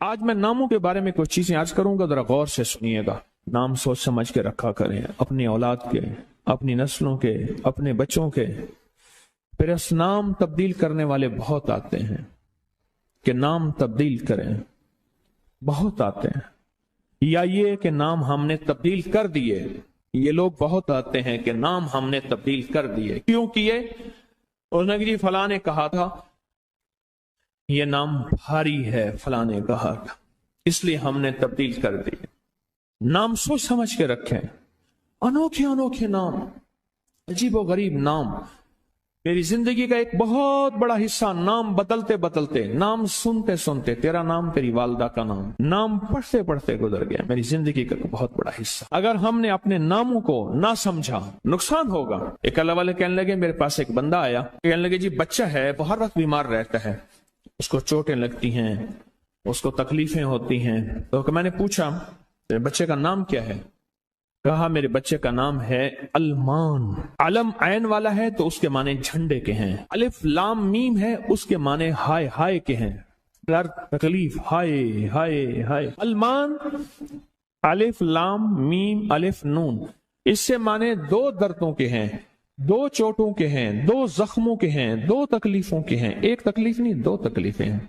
آج میں ناموں کے بارے میں کچھ چیزیں آج کروں گا، ذرا غور سے سنیے گا۔ نام سوچ سمجھ کے رکھا کریں، اپنی اولاد کے، اپنی نسلوں کے، اپنے بچوں کے۔ پھر اس نام تبدیل کرنے والے بہت آتے ہیں کہ نام تبدیل کریں، بہت آتے ہیں۔ یا یہ کہ نام ہم نے تبدیل کر دیے، یہ لوگ بہت آتے ہیں کہ نام ہم نے تبدیل کر دیے۔ کیوں کیے؟ اس نے کہ جی فلاں نے کہا تھا یہ نام بھاری ہے، فلاں نے کہا تھا، اس لیے ہم نے تبدیل کر دیے۔ نام سوچ سمجھ کے رکھیں، انوکھے انوکھے نام، عجیب و غریب نام۔ میری زندگی کا ایک بہت بڑا حصہ نام بدلتے بدلتے، نام سنتے سنتے، تیرا نام، تیری والدہ کا نام پڑھتے پڑھتے گزر گیا، میری زندگی کا بہت بڑا حصہ۔ اگر ہم نے اپنے ناموں کو نہ سمجھا، نقصان ہوگا۔ ایک اللہ والے کہنے لگے، میرے پاس ایک بندہ آیا، کہنے لگے جی بچہ ہے، وہ ہر وقت بیمار رہتا ہے، اس کو چوٹیں لگتی ہیں، اس کو تکلیفیں ہوتی ہیں۔ تو میں نے پوچھا تیرے بچے کا نام کیا ہے؟ کہا میرے بچے کا نام ہے المان۔ علم عین والا ہے تو اس کے معنی جھنڈے کے ہیں، الف لام میم ہے اس کے معنی ہائے ہائے کے ہیں، درد تکلیف، ہائے ہائے ہائے۔ المان، الف لام میم الف نون، اس سے معنی دو دردوں کے ہیں، دو چوٹوں کے ہیں، دو زخموں کے ہیں، دو تکلیفوں کے ہیں، ایک تکلیف نہیں دو تکلیفیں ہیں۔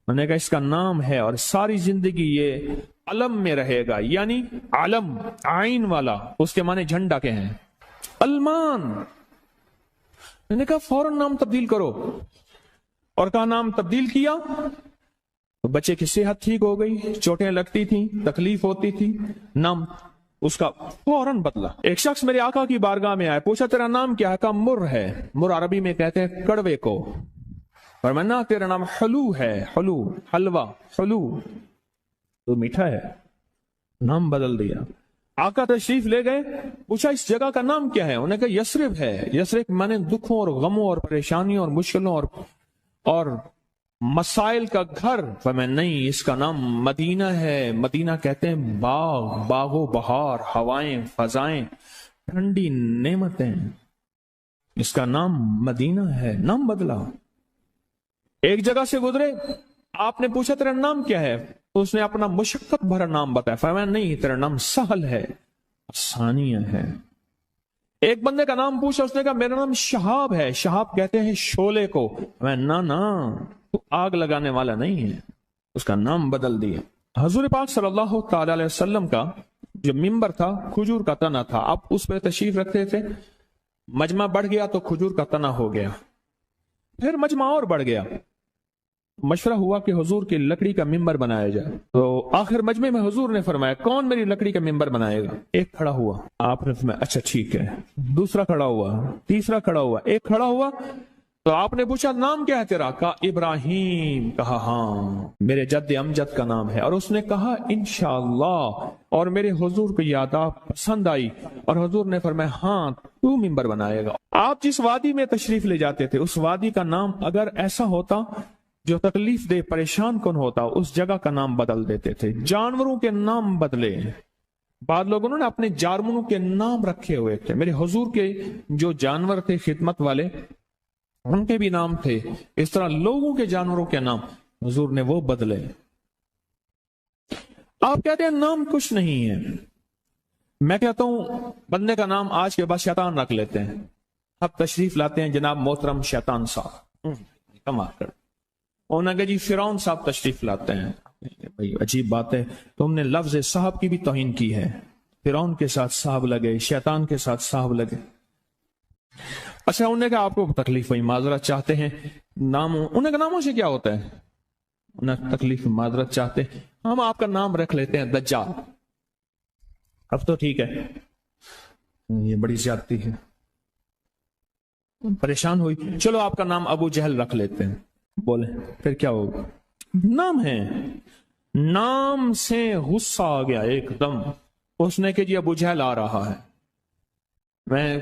میں نے کہا اس کا نام ہے اور ساری زندگی یہ علم میں رہے گا، یعنی علم عین والا، اس کے معنی جھنڈا کے ہیں، المان۔ میں نے کہا فوراً نام تبدیل کرو، اور کہا نام تبدیل کیا تو بچے کی صحت ٹھیک ہو گئی، چوٹیں لگتی تھیں، تکلیف ہوتی تھی، نام اس کا فوراً بدلا۔ ایک شخص میرے آقا کی بارگاہ میں آیا، پوچھا تیرا نام کیا ہے؟ کہا مر ہے، مر عربی میں کہتے ہیں کڑوے کو، فرمایا تیرا نام حلو ہے، حلو، حلوہ، حلو تو میٹھا ہے، نام بدل دیا۔ آقا تشریف لے گئے، پوچھا اس جگہ کا نام کیا ہے؟ انہوں نے کہا یثرب ہے۔ یثرب مانے دکھوں اور غموں اور پریشانیوں اور مشکلوں اور مسائل کا گھر۔ فرمایا نہیں، اس کا نام مدینہ ہے۔ مدینہ کہتے ہیں باغ، باغ و بہار، ہوائیں، فضائیں، ٹھنڈی نعمتیں، اس کا نام مدینہ ہے۔ نام بدلا۔ ایک جگہ سے گزرے، آپ نے پوچھا تیرا نام کیا ہے؟ اس نے اپنا مشقت بھرا نام بتایا، فرمایا نہیں، تیرا نام سہل ہے، آسانیہ ہے۔ ایک بندے کا نام پوچھا، اس نے کہا میرا نام شہاب ہے۔ شہاب کہتے ہیں شعلے کو۔ نہ تو آگ لگانے والا نہیں ہے، اس کا نام بدل دیا۔ حضور پاک صلی اللہ تعالی علیہ وسلم کا جو ممبر تھا کھجور کا تنا تھا، آپ اس پہ تشریف رکھتے تھے، مجمع بڑھ گیا تو کھجور کا تنا ہو گیا، پھر مجمع اور بڑھ گیا، مشورہ ہوا کہ حضور کی لکڑی کا ممبر بنایا جائے۔ تو آخر مجمع میں حضور نے فرمایا کون میری لکڑی کا ممبر بنائے گا؟ ایک کھڑا ہوا، آپ نے فرمایا اچھا ٹھیک ہے۔ دوسرا کھڑا ہوا، تیسرا کھڑا ہوا، ایک کھڑا ہوا تو آپ نے پوچھا نام کیا ہے تیرا؟ کہا ابراہیم۔ کہا ہاں میرے جد امجد کا نام ہے۔ اور اس نے کہا انشاءاللہ، اور میرے حضور کو یاد پسند آئی اور حضور نے فرمایا ہاں تو ممبر بنائے گا۔ آپ جس وادی میں تشریف لے جاتے تھے اس وادی کا نام اگر ایسا ہوتا جو تکلیف دے، پریشان کن ہوتا، اس جگہ کا نام بدل دیتے تھے۔ جانوروں کے نام بدلے، بعض لوگوں نے اپنے جانوروں کے نام رکھے ہوئے تھے۔ میرے حضور کے جو جانور تھے خدمت والے، ان کے بھی نام تھے، اس طرح لوگوں کے جانوروں کے نام حضور نے وہ بدلے۔ آپ کہتے ہیں نام کچھ نہیں ہے، میں کہتا ہوں بندے کا نام آج کے بعد شیطان رکھ لیتے ہیں۔ اب تشریف لاتے ہیں جناب محترم شیطان صاحب، کمال کر انہوں نے کہا جی فرعون صاحب تشریف لاتے ہیں۔ بھائی عجیب بات ہے، تم نے لفظ صاحب کی بھی توہین کی ہے۔ فرعون کے ساتھ صاحب لگے، شیطان کے ساتھ صاحب لگے۔ اچھا انہوں نے کہا آپ کو تکلیف ہوئی، معذرت چاہتے ہیں، ناموں انہوں نے کہا ناموں سے کیا ہوتا ہے؟ انہیں تکلیف معذرت چاہتے ہیں، ہم آپ کا نام رکھ لیتے ہیں دجال۔ اب تو ٹھیک ہے، یہ بڑی زیادتی ہے، پریشان ہوئی، چلو آپ کا نام ابو جہل رکھ لیتے ہیں۔ بولے پھر کیا ہوگا؟ نام ہے، نام سے غصہ آ گیا ایک دم، اس نے کہ جی ابو جہل آ رہا ہے۔ میں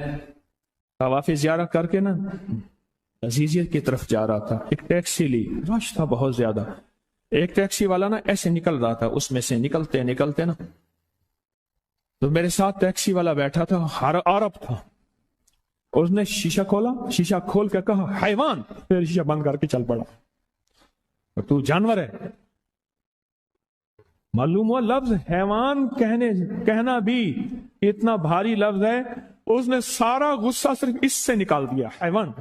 طواف زیارت کر کے نا عزیزیت کی طرف جا رہا تھا، ایک ٹیکسی لی، رش تھا بہت زیادہ، ایک ٹیکسی والا نا ایسے نکل رہا تھا، اس میں سے نکلتے نکلتے نا تو میرے ساتھ ٹیکسی والا بیٹھا تھا، عرب تھا، اس نے شیشہ کھولا، شیشہ کھول کے کہا حیوان، پھر شیشہ بند کر کے چل پڑا، تو جانور ہے۔ معلوم ہوا لفظ حیوان کہنا بھی اتنا بھاری لفظ ہے، اس نے سارا غصہ صرف اس سے نکال دیا، حیوان۔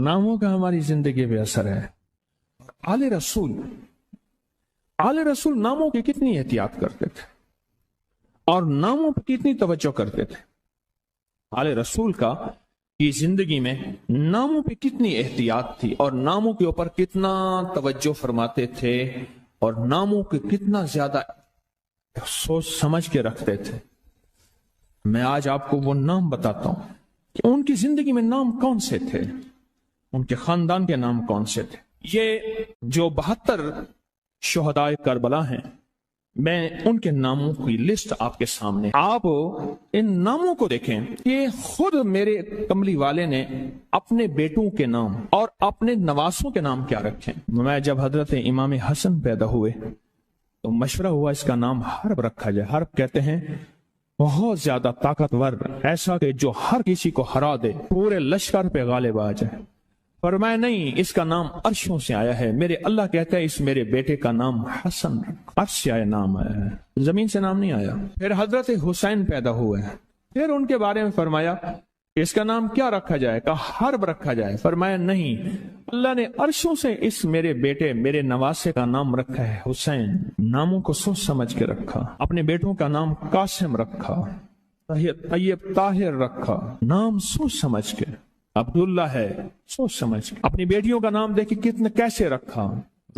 ناموں کا ہماری زندگی پہ اثر ہے۔ آل رسول ناموں کی کتنی احتیاط کرتے تھے اور ناموں پہ کتنی توجہ کرتے تھے۔ آل رسول کی زندگی میں ناموں پہ کتنی احتیاط تھی اور ناموں کے اوپر کتنا توجہ فرماتے تھے اور ناموں کے کتنا زیادہ سوچ سمجھ کے رکھتے تھے۔ میں آج آپ کو وہ نام بتاتا ہوں کہ ان کی زندگی میں نام کون سے تھے، ان کے خاندان کے نام کون سے تھے۔ یہ جو 72 شہدائے کربلا ہیں، میں ان کے ناموں کی لسٹ آپ کے سامنے، آپ ان ناموں کو دیکھیں کہ خود میرے کملی والے نے اپنے بیٹوں کے نام اور اپنے نواسوں کے نام کیا رکھیں۔ میں جب حضرت امام حسن پیدا ہوئے تو مشورہ ہوا اس کا نام حرب رکھا جائے۔ حرب کہتے ہیں بہت زیادہ طاقتور، ایسا کہ جو ہر کسی کو ہرا دے، پورے لشکر پہ غالب آ جائے۔ فرمایا نہیں، اس کا نام عرشوں سے آیا ہے، میرے اللہ کہتا ہے اس میرے بیٹے کا نام حسن، عرش سے آیا نام آیا ہے، زمین سے نام نہیں آیا۔ پھر حضرت حسین پیدا ہوئے ہیں، پھر ان کے بارے میں فرمایا کہ اس کا نام کیا رکھا جائے، کہا حرب رکھا جائے۔ فرمایا نہیں، اللہ نے عرشوں سے اس میرے بیٹے میرے نواسے کا نام رکھا ہے حسین۔ ناموں کو سوچ سمجھ کے رکھا۔ اپنے بیٹوں کا نام قاسم رکھا، طیب طاہر رکھا، نام سوچ سمجھ کے۔ عبداللہ ہے، سوچ سمجھ کے۔ اپنی بیٹیوں کا نام دیکھیں کتنے کیسے رکھا،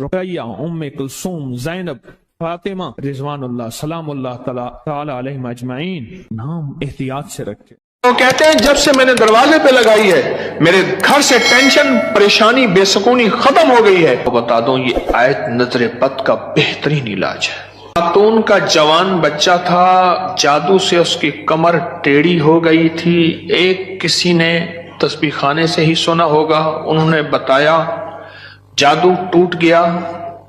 رقیہ، ام کلثوم، زینب، فاطمہ رضوان اللہ سلام اللہ تعالی علیہم اجمعین، نام احتیاط سے رکھے۔ وہ کہتے ہیں جب سے میں نے دروازے پہ لگائی ہے میرے گھر سے ٹینشن، پریشانی، بے سکونی ختم ہو گئی ہے۔ بتا دوں یہ آیت نظر بد کا بہترین علاج ہے۔ خاتون کا جوان بچہ تھا، جادو سے اس کی کمر ٹیڑھی ہو گئی تھی۔ ایک کسی نے تسبیح خانے سے ہی سنا ہوگا، انہوں نے بتایا، جادو ٹوٹ گیا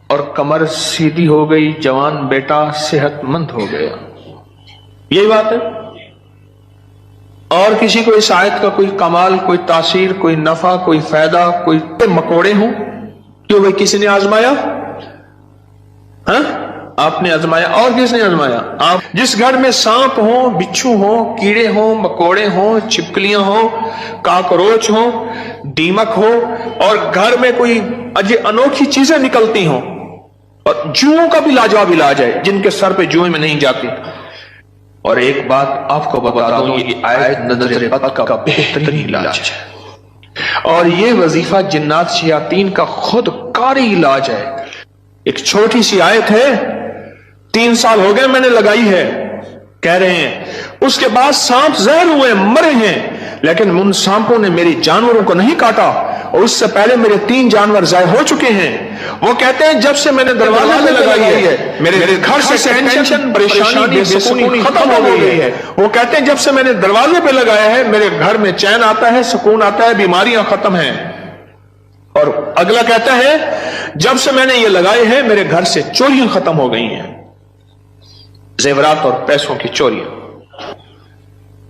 اور کمر سیدھی ہو گئی، جوان بیٹا صحت مند ہو گیا۔ یہی بات ہے۔ اور کسی کو اس آیت کا کوئی کمال، کوئی تاثیر، کوئی نفع، کوئی فائدہ، کوئی مکوڑے ہوں، کیوں بھائی کسی نے آزمایا؟ ہاں آپ نے آزمایا، اور کس نے آزمایا؟ آپ۔ جس گھر میں سانپ ہوں، بچھو ہوں، کیڑے ہوں، مکوڑے ہوں، چھپکلیاں ہوں، کاکروچ ہوں، دیمک ہو، اور گھر میں کوئی انوکھی چیزیں نکلتی ہوں، اور جوؤں کا بھی لاجواب علاج ہے، جن کے سر پہ جوئیں میں نہیں جاتی۔ اور ایک بات آپ کو بتا دوں، یہ آیت نظر بد کا بہترین علاج ہے، اور یہ وظیفہ جنات شیاطین کا خود کاری علاج ہے۔ ایک چھوٹی سی آیت ہے، 3 سال ہو گئے میں نے لگائی ہے، کہہ رہے ہیں اس کے بعد سانپ زہر ہوئے، مرے ہیں، لیکن ان سانپوں نے میری جانوروں کو نہیں کاٹا، اور اس سے پہلے میرے 3 جانور ضائع ہو چکے ہیں۔ وہ کہتے ہیں جب سے میں نے دروازے پہ لگائی ہے میرے گھر سے ٹینشن، پریشانی، بے سکونی ختم ہو گئی ہے۔ وہ کہتے ہیں جب سے میں نے دروازے پہ لگایا ہے میرے گھر میں چین آتا ہے، سکون آتا ہے، بیماریاں ختم ہیں۔ اور اگلا کہتا ہے جب سے میں نے یہ لگائے ہیں میرے گھر سے چوریاں ختم ہو گئی ہیں، زیورات اور پیسوں کی چوریاں۔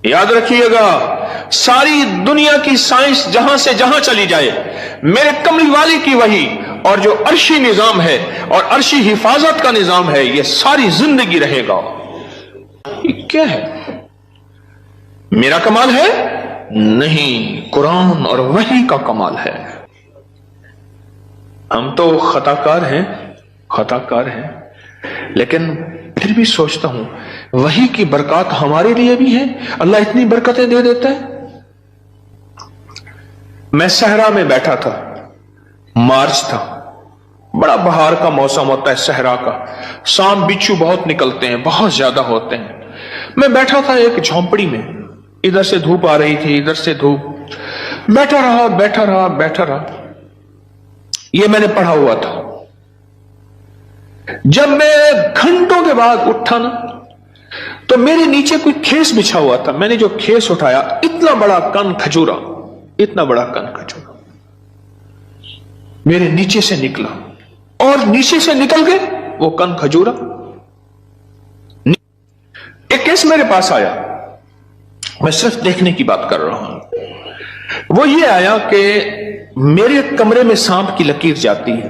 یاد رکھیے گا، ساری دنیا کی سائنس جہاں سے جہاں چلی جائے، میرے کملی والی کی وحی اور جو عرشی نظام ہے اور عرشی حفاظت کا نظام ہے، یہ ساری زندگی رہے گا۔ یہ کیا ہے؟ میرا کمال ہے؟ نہیں، قرآن اور وحی کا کمال ہے۔ ہم تو خطا کار ہیں، لیکن پھر بھی سوچتا ہوں وحی کی برکات ہمارے لیے بھی ہے، اللہ اتنی برکتیں دے دیتا ہے۔ میں صحرا میں بیٹھا تھا، مارچ تھا، بڑا بہار کا موسم ہوتا ہے صحرا کا، سانپ بچھو بہت نکلتے ہیں، بہت زیادہ ہوتے ہیں۔ میں بیٹھا تھا ایک جھونپڑی میں، ادھر سے دھوپ آ رہی تھی، ادھر سے دھوپ، بیٹھا رہا۔ یہ میں نے پڑھا ہوا تھا۔ جب میں گھنٹوں کے بعد اٹھا نا تو میرے نیچے کوئی کھیس بچھا ہوا تھا، میں نے جو کھیس اٹھایا، اتنا بڑا کن کھجورا میرے نیچے سے نکلا، اور نیچے سے نکل کے وہ کن کھجورا ایک کیس میرے پاس آیا۔ میں صرف دیکھنے کی بات کر رہا ہوں۔ وہ یہ آیا کہ میرے کمرے میں سانپ کی لکیر جاتی ہے،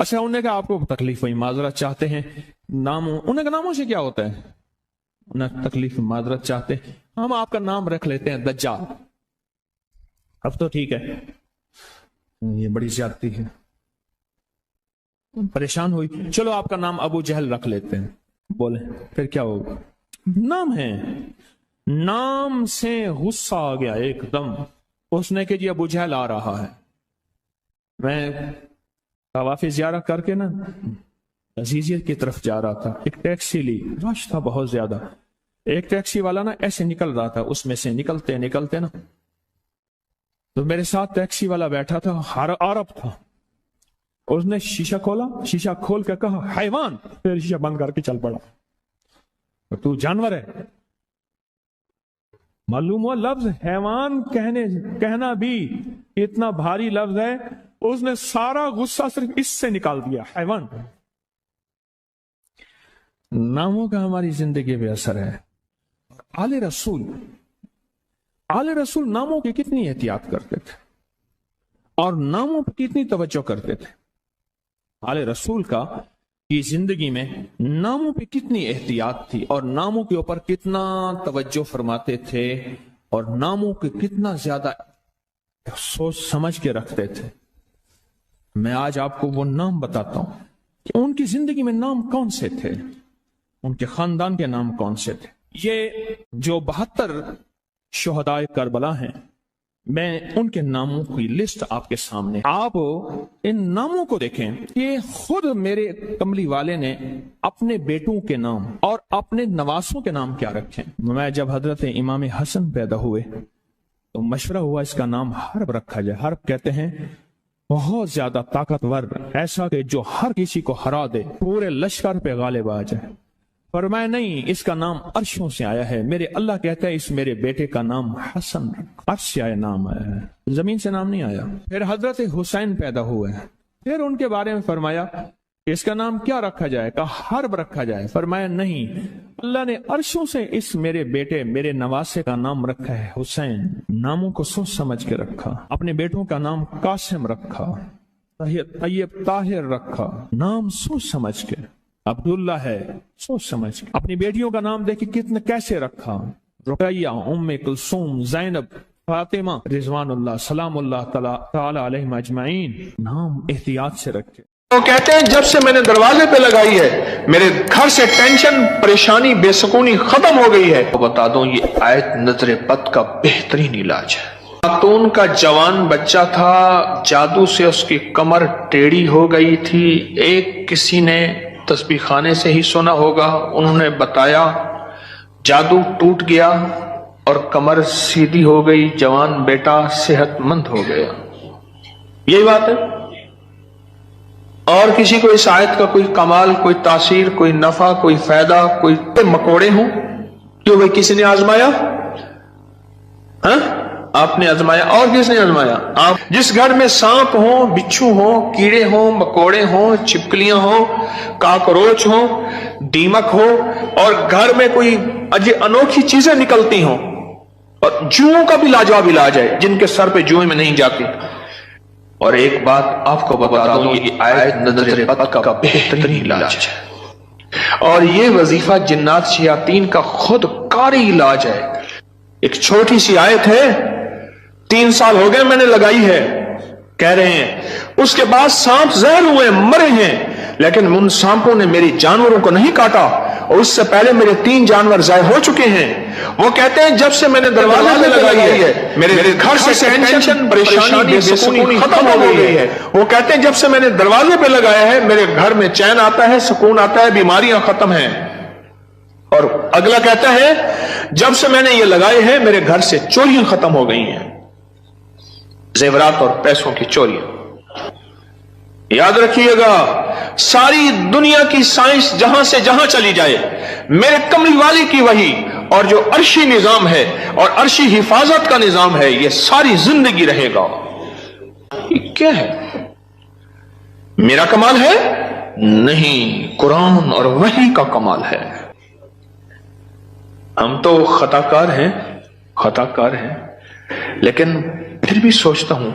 اچھا انہیں کہا آپ کو تکلیف ہوئی، معذرت چاہتے ہیں، انہیں کا ناموں سے کیا ہوتا ہے؟ انہیں تکلیف معذرت چاہتے ہیں، ہم آپ کا نام رکھ لیتے ہیں دجال۔ اب تو ٹھیک ہے، یہ بڑی زیادتی ہے، پریشان ہوئی، چلو آپ کا نام ابو جہل رکھ لیتے ہیں۔ بولے پھر کیا ہوگا؟ نام ہے، نام سے غصہ آ گیا ایک دم، اس نے کہ جی ابو جہل آ رہا ہے۔ میں طواف زیارت کر کے نا عزیزیت کی طرف جا رہا تھا، ایک ٹیکسی لی، رش تھا بہت زیادہ، ایک ٹیکسی والا نا ایسے نکل رہا تھا، اس میں سے نکلتے نکلتے نا تو میرے ساتھ ٹیکسی والا بیٹھا تھا، عرب تھا، اس نے شیشہ کھولا، شیشہ کھول کے کہا حیوان، پھر شیشہ بند کر کے چل پڑا، تو جانور ہے۔ معلوم ہوا لفظ حیوان کہنا بھی اتنا بھاری لفظ ہے، اس نے سارا غصہ صرف اس سے نکال دیا، حیوان۔ ناموں کا ہماری زندگی پہ اثر ہے۔ آل رسول ناموں کی کتنی احتیاط کرتے تھے اور ناموں پہ کتنی توجہ کرتے تھے۔ آل رسول کی زندگی میں ناموں پہ کتنی احتیاط تھی اور ناموں کے اوپر کتنا توجہ فرماتے تھے اور ناموں کے کتنا زیادہ سوچ سمجھ کے رکھتے تھے۔ میں آج آپ کو وہ نام بتاتا ہوں کہ ان کی زندگی میں نام کون سے تھے، ان کے خاندان کے نام کون سے تھے۔ یہ جو 72 شہدائے کربلا ہیں، میں ان کے ناموں کی لسٹ آپ کے سامنے، آپ ان ناموں کو دیکھیں کہ خود میرے کملی والے نے اپنے بیٹوں کے نام اور اپنے نواسوں کے نام کیا رکھیں۔ میں جب حضرت امام حسن پیدا ہوئے تو مشورہ ہوا اس کا نام حرب رکھا جائے۔ حرب کہتے ہیں بہت زیادہ طاقتور، ایسا کہ جو ہر کسی کو ہرا دے، پورے لشکر پہ غالب آ جائے۔ فرمایا نہیں، اس کا نام عرشوں سے آیا ہے، میرے اللہ کہتا ہے اس میرے بیٹے کا نام حسن، عرش سے آیا نام آیا ہے، زمین سے نام نہیں آیا۔ پھر حضرت حسین پیدا ہوئے، پھر ان کے بارے میں فرمایا کہ اس کا نام کیا رکھا جائے، کہا حرب رکھا جائے۔ فرمایا نہیں، اللہ نے عرشوں سے اس میرے بیٹے میرے نواسے کا نام رکھا ہے حسین۔ ناموں کو سوچ سمجھ کے رکھا، اپنے بیٹوں کا نام قاسم رکھا، طیب طاہر رکھا، نام سوچ سمجھ کے۔ عبداللہ ہے، سوچ سمجھ کے۔ اپنی بیٹیوں کا نام دیکھیں کتنے کیسے رکھا، رقیہ، ام کلثوم، زینب، فاطمہ، رضوان اللہ سلام اللہ تعالی علیہم اجمعین، نام احتیاط سے رکھے۔ وہ کہتے ہیں جب سے میں نے دروازے پہ لگائی ہے میرے گھر سے ٹینشن، پریشانی، بے سکونی ختم ہو گئی ہے۔ بتا دوں یہ آیت نظر بد کا بہترین علاج ہے۔ خاتون کا جوان بچہ تھا، جادو سے اس کی کمر ٹیڑھی ہو گئی تھی۔ ایک کسی نے تسبیح خانے سے ہی سنا ہوگا، انہوں نے بتایا، جادو ٹوٹ گیا اور کمر سیدھی ہو گئی، جوان بیٹا صحت مند ہو گیا۔ یہی بات ہے۔ اور کسی کو اس آیت کا کوئی کمال، کوئی تاثیر، کوئی نفع، کوئی فائدہ، کوئی مکوڑے ہوں، کیوں بھائی کسی نے آزمایا؟ ہاں آپ نے آزمایا، اور کس نے آزمایا؟ آپ۔ جس گھر میں سانپ ہوں، بچھو ہوں، کیڑے ہوں، مکوڑے ہوں، چھپکلیاں ہوں، کاکروچ ہوں، دیمک ہو، اور گھر میں کوئی انوکھی چیزیں نکلتی ہوں، اور جوؤں کا بھی لاجواب علاج ہے، جن کے سر پہ جوئیں میں نہیں جاتی۔ اور ایک بات آپ کو بتا دوں، یہ آیت نظر بد کا بہترین علاج ہے، اور یہ وظیفہ جنات شیاطین کا خود کاری علاج ہے۔ ایک چھوٹی سی آیت ہے، 3 سال ہو گئے میں نے لگائی ہے، کہہ رہے ہیں اس کے بعد سانپ زہر ہوئے، مرے ہیں، لیکن ان سانپوں نے میری جانوروں کو نہیں کاٹا، اور اس سے پہلے میرے 3 جانور ضائع ہو چکے ہیں۔ وہ کہتے ہیں جب سے میں نے دروازے پہ لگائی ہے میرے گھر سے ٹینشن، پریشانی، بے سکونی ختم ہو گئی ہے۔ وہ کہتے ہیں جب سے میں نے دروازے پہ لگایا ہے میرے گھر میں چین آتا ہے، سکون آتا ہے، بیماریاں ختم ہیں۔ اور اگلا کہتا ہے جب سے میں نے یہ لگائے ہیں میرے گھر سے چوریاں ختم ہو گئی ہیں، زیورات اور پیسوں کی چوریاں۔ یاد رکھیے گا، ساری دنیا کی سائنس جہاں سے جہاں چلی جائے، میرے کملی والی کی وحی اور جو عرشی نظام ہے اور عرشی حفاظت کا نظام ہے، یہ ساری زندگی رہے گا۔ یہ کیا ہے؟ میرا کمال ہے؟ نہیں، قرآن اور وحی کا کمال ہے۔ ہم تو خطا کار ہیں، لیکن پھر بھی سوچتا ہوں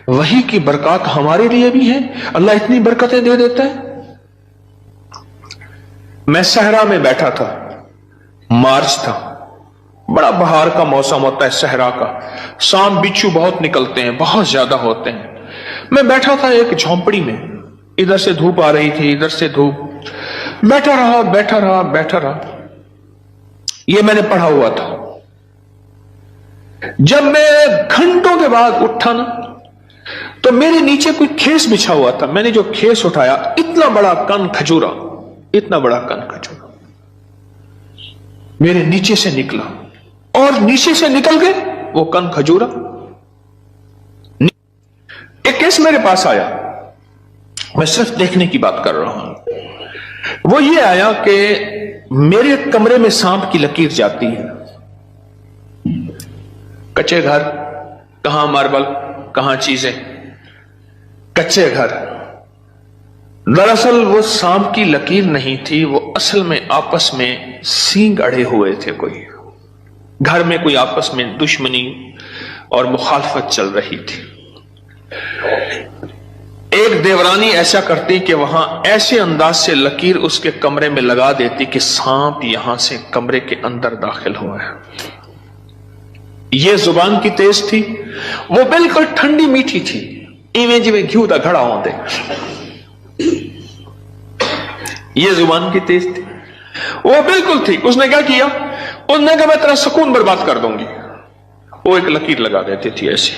وہی کی برکات ہمارے لیے بھی ہے، اللہ اتنی برکتیں دے دیتا ہے۔ میں صحرا میں بیٹھا تھا، مارچ تھا، بڑا بہار کا موسم ہوتا ہے صحرا کا، سانپ بچھو بہت نکلتے ہیں، بہت زیادہ ہوتے ہیں۔ میں بیٹھا تھا ایک جھونپڑی میں، ادھر سے دھوپ آ رہی تھی، ادھر سے دھوپ، بیٹھا رہا۔ یہ میں نے پڑھا ہوا تھا۔ جب میں گھنٹوں کے بعد اٹھا نا تو میرے نیچے کوئی کھیس بچھا ہوا تھا، میں نے جو کھیس اٹھایا اتنا بڑا کن کھجورا میرے نیچے سے نکلا، اور نیچے سے نکل کے وہ کن کھجورا ایک کیس میرے پاس آیا۔ میں صرف دیکھنے کی بات کر رہا ہوں۔ وہ یہ آیا کہ میرے کمرے میں سانپ کی لکیر جاتی ہے، کچے گھر، کہاں ماربل، کہاں چیزیں، کچے گھر۔ دراصل وہ سانپ کی لکیر نہیں تھی، وہ اصل میں آپس میں سینگ اڑے ہوئے تھے، کوئی گھر میں کوئی آپس میں دشمنی اور مخالفت چل رہی تھی۔ ایک دیورانی ایسا کرتی کہ وہاں ایسے انداز سے لکیر اس کے کمرے میں لگا دیتی کہ سانپ یہاں سے کمرے کے اندر داخل ہوا ہے۔ یہ زبان کی تیز تھی، وہ بالکل ٹھنڈی میٹھی تھی، ایویں جی میں گھیو دا گھڑا ہوندے۔ یہ زبان کی تیز تھی، وہ بالکل تھی۔ اس نے کیا کیا؟ اس نے کہا میں تیرا سکون برباد کر دوں گی۔ وہ ایک لکیر لگا دیتی تھی ایسے،